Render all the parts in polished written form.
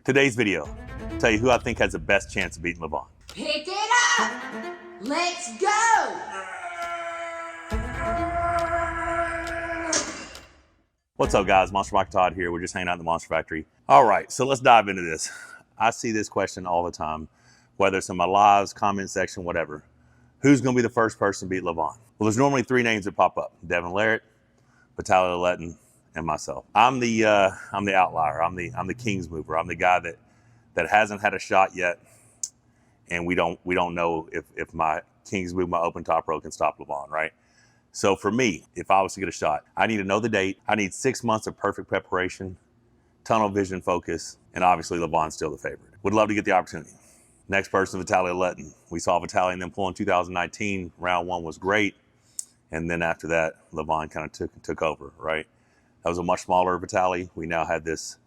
Today's video, tell you who I think has the best chance of beating Levan. Pick it up! Let's go! What's up, guys? Monster Michael Todd here. We're just hanging out in the Monster Factory. All right, so let's dive into this. I see this question all the time, whether it's in my lives, comment section, whatever. Who's going to be the first person to beat Levan? Well, there's normally three names that pop up: Devon Larratt, Vitaly Laletin, and myself. I'm the outlier. I'm the King's mover. I'm the guy that hasn't had a shot yet, and we don't know if my King's move, my open top row, can stop Levan, right? So for me, if I was to get a shot, I need to know the date. I need 6 months of perfect preparation, tunnel vision focus, and obviously Levan's still the favorite. Would love to get the opportunity. Next person, Vitaly Laletin. We saw Vitaly and then pull in 2019. Round one was great. And then after that, Levan kind of took over, right? That was a much smaller Vitaly. We now had this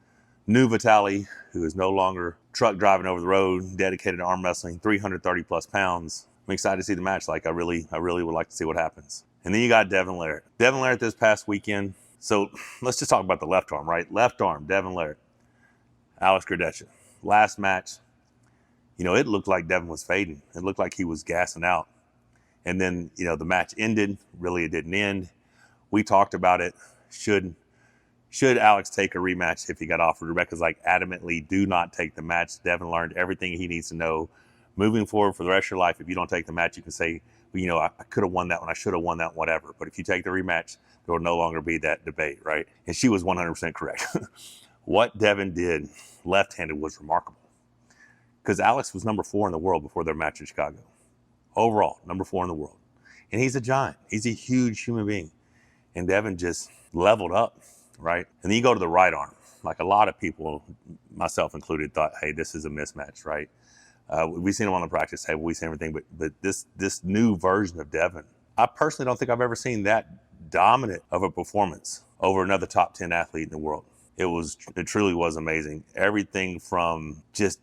new Vitaly who is no longer truck driving over the road, dedicated to arm wrestling, 330 plus pounds. I'm excited to see the match. I really would like to see what happens. And then you got Devon Larratt. Devon Larratt this past weekend. So let's just talk about the left arm, right? Left arm, Devon Larratt. Alex Kurdecha. Last match, it looked like Devon was fading. It looked like he was gassing out. And then, the match ended. Really, it didn't end. We talked about it. Should Alex take a rematch if he got offered? Rebecca's like, adamantly, do not take the match. Devon learned everything he needs to know. Moving forward for the rest of your life, if you don't take the match, you can say, I could have won that one. I should have won that, whatever. But if you take the rematch, there will no longer be that debate, right? And she was 100% correct. What Devon did left-handed was remarkable. Because Alex was number 4 in the world before their match in Chicago. Overall, number 4 in the world. And he's a giant. He's a huge human being. And Devon just leveled up, right? And then you go to the right arm. Like a lot of people, myself included, thought, hey, this is a mismatch, right? We've seen him on the practice table. We've seen everything. But this new version of Devon, I personally don't think I've ever seen that dominant of a performance over another top 10 athlete in the world. It truly was amazing. Everything from just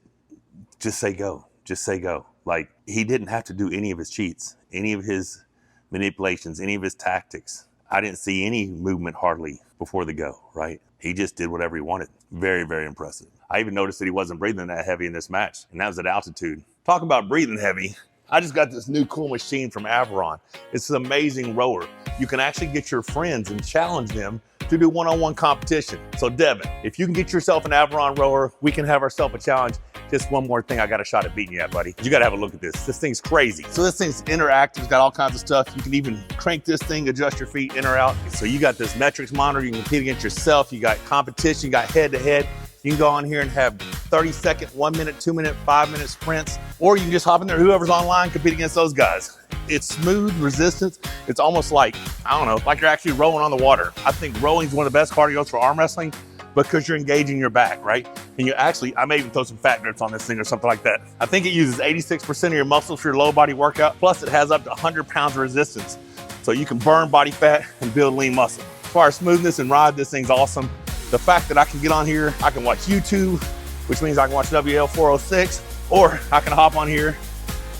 say go. Just say go. Like, he didn't have to do any of his cheats, any of his manipulations, any of his tactics. I didn't see any movement hardly before the go, right? He just did whatever he wanted. Very, very impressive. I even noticed that he wasn't breathing that heavy in this match, and that was at altitude. Talk about breathing heavy. I just got this new cool machine from Aviron. It's an amazing rower. You can actually get your friends and challenge them to do one-on-one competition. So Devon, if you can get yourself an Aviron rower, we can have ourselves a challenge. Just one more thing I got a shot at beating you at, buddy. You gotta have a look at this. This thing's crazy. So this thing's interactive, it's got all kinds of stuff. You can even crank this thing, adjust your feet in or out. So you got this metrics monitor, you can compete against yourself, you got competition, you got head-to-head. You can go on here and have 30-second, 1 minute, 2 minute, 5 minute sprints, or you can just hop in there, whoever's online, compete against those guys. It's smooth resistance. It's almost like, like you're actually rowing on the water. I think rowing is one of the best cardios for arm wrestling because you're engaging your back, right? And I may even throw some fat grips on this thing or something like that. I think it uses 86% of your muscles for your low body workout. Plus it has up to 100 pounds of resistance. So you can burn body fat and build lean muscle. As far as smoothness and ride, this thing's awesome. The fact that I can get on here, I can watch YouTube, which means I can watch WL 406, or I can hop on here,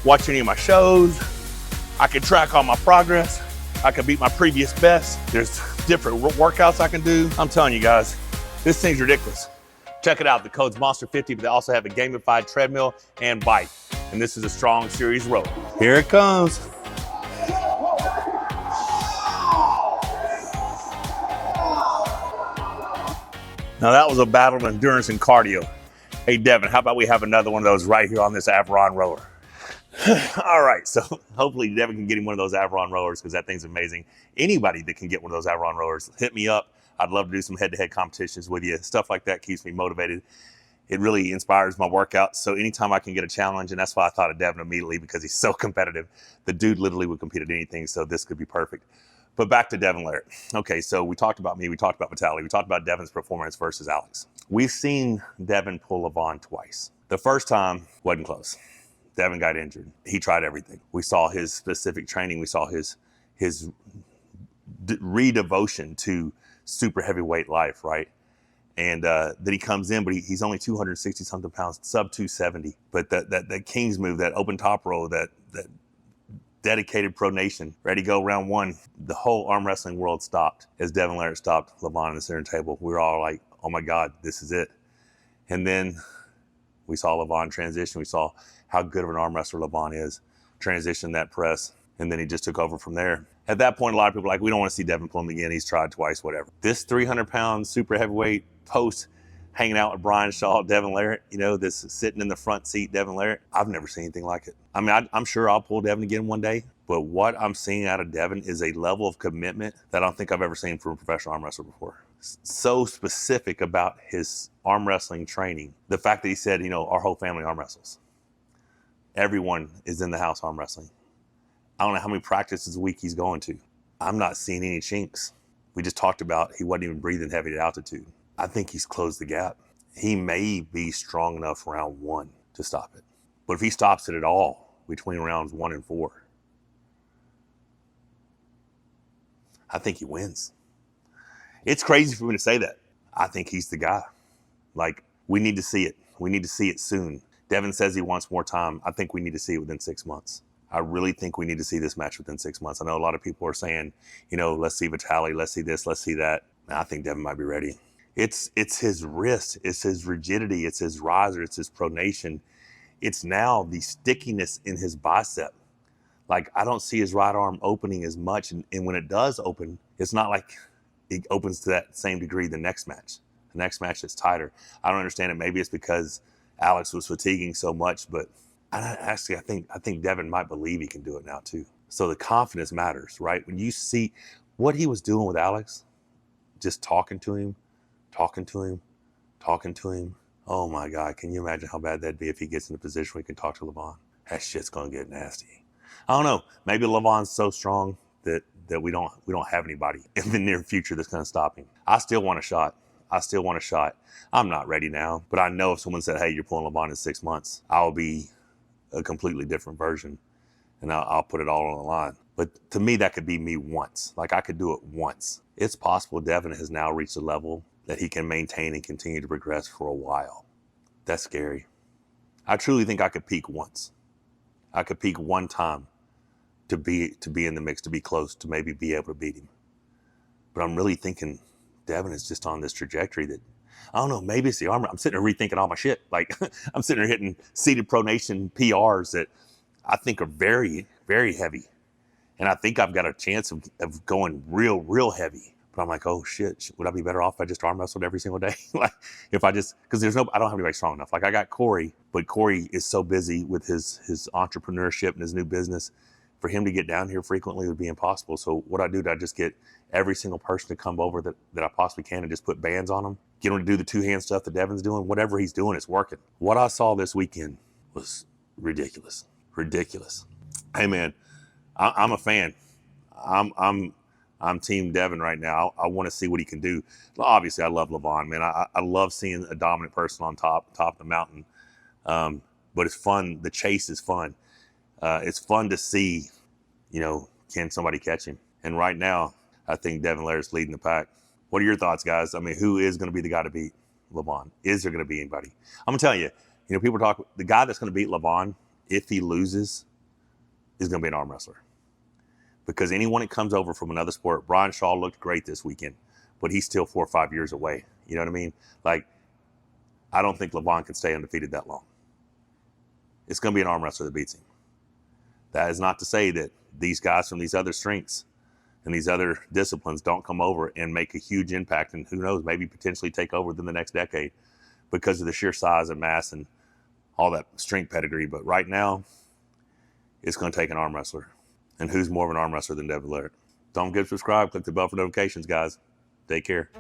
watch any of my shows. I can track all my progress. I can beat my previous best. There's different workouts I can do. I'm telling you guys, this thing's ridiculous. Check it out. The code's Monster50, but they also have a gamified treadmill and bike. And this is a strong series row. Here it comes. Now that was a battle of endurance and cardio. Hey Devon, how about we have another one of those right here on this Aviron rower? All right, so hopefully Devon can get him one of those Aviron rowers because that thing's amazing. Anybody that can get one of those Aviron rowers, hit me up. I'd love to do some head-to-head competitions with you. Stuff like that keeps me motivated. It really inspires my workouts. So anytime I can get a challenge, and that's why I thought of Devon immediately because he's so competitive. The dude literally would compete at anything, so this could be perfect. But back to Devon Larratt. Okay, so we talked about me, we talked about Vitaly, we talked about Devon's performance versus Alex. We've seen Devon pull Levan twice. The first time wasn't close. Devon got injured. He tried everything. We saw his specific training. We saw his redevotion to super heavyweight life, right? And then he comes in, but he's only 260 something pounds, sub 270. But that King's move, that open top roll, that dedicated pronation, ready to go round one. The whole arm wrestling world stopped as Devon Larratt stopped Levan in the center table. We were all like, oh my God, this is it. And then We saw Levan transition. We saw how good of an arm wrestler Levan is. Transition that press, and then he just took over from there. At that point, a lot of people were like, we don't want to see Devon pull him again. He's tried twice, whatever. This 300-pound super heavyweight post hanging out with Brian Shaw, Devon Larratt, this sitting in the front seat, Devon Larratt, I've never seen anything like it. I mean, I'm sure I'll pull Devon again one day, but what I'm seeing out of Devon is a level of commitment that I don't think I've ever seen from a professional arm wrestler before. So specific about his arm wrestling training. The fact that he said, our whole family arm wrestles. Everyone is in the house arm wrestling. I don't know how many practices a week he's going to. I'm not seeing any chinks. We just talked about he wasn't even breathing heavy at altitude. I think he's closed the gap. He may be strong enough round 1 to stop it. But if he stops it at all between rounds 1 and 4, I think he wins. It's crazy for me to say that. I think he's the guy. Like, we need to see it. We need to see it soon. Devon says he wants more time. I think we need to see it within 6 months. I really think we need to see this match within 6 months. I know a lot of people are saying, let's see Vitaly, let's see this, let's see that. I think Devon might be ready. It's his wrist, it's his rigidity, it's his riser, it's his pronation. It's now the stickiness in his bicep. Like, I don't see his right arm opening as much. And when it does open, it's not like it opens to that same degree the next match. The next match is tighter. I don't understand it. Maybe it's because Alex was fatiguing so much, but I think Devon might believe he can do it now too. So the confidence matters, right? When you see what he was doing with Alex, just talking to him. Oh my God, can you imagine how bad that'd be if he gets in a position where he can talk to Levan? That shit's gonna get nasty. I don't know. Maybe Levan's so strong that we don't have anybody in the near future that's gonna stop him. I still want a shot. I'm not ready now, but I know if someone said, hey, you're pulling Levan in 6 months, I'll be a completely different version, and I'll put it all on the line. But to me, that could be me once. Like, I could do it once. It's possible Devon has now reached a level that he can maintain and continue to progress for a while. That's scary. I truly think I could peak once. I could peak one time to be in the mix, to be close, to maybe be able to beat him. But I'm really thinking Devon is just on this trajectory that, I don't know, maybe it's the armor. I'm sitting there rethinking all my shit. Like, I'm sitting there hitting seated pronation PRs that I think are very, very heavy. And I think I've got a chance of going real, real heavy. But I'm like, oh shit, would I be better off if I just arm wrestled every single day? Like, if I just, because I don't have anybody strong enough. Like, I got Corey, but Corey is so busy with his entrepreneurship and his new business. For him to get down here frequently would be impossible. So what I do, I just get every single person to come over that I possibly can and just put bands on them. Get them to do the two-hand stuff that Devon's doing. Whatever he's doing, it's working. What I saw this weekend was ridiculous. Ridiculous. Hey man, I'm a fan. I'm Team Devon right now. I want to see what he can do. Obviously, I love Levan, man. I love seeing a dominant person on top of the mountain. But it's fun. The chase is fun. It's fun to see, can somebody catch him? And right now, I think Devon Larratt's leading the pack. What are your thoughts, guys? I mean, who is going to be the guy to beat Levan? Is there going to be anybody? I'm going to tell you, people talk, the guy that's going to beat Levan, if he loses, is going to be an arm wrestler. Because anyone that comes over from another sport, Brian Shaw looked great this weekend, but he's still 4 or 5 years away. You know what I mean? Like, I don't think Levan can stay undefeated that long. It's going to be an arm wrestler that beats him. That is not to say that these guys from these other strengths and these other disciplines don't come over and make a huge impact, and who knows, maybe potentially take over within the next decade because of the sheer size and mass and all that strength pedigree. But right now, it's going to take an arm wrestler. And who's more of an arm wrestler than Devon Larratt? Don't forget to subscribe. Click the bell for notifications, guys. Take care.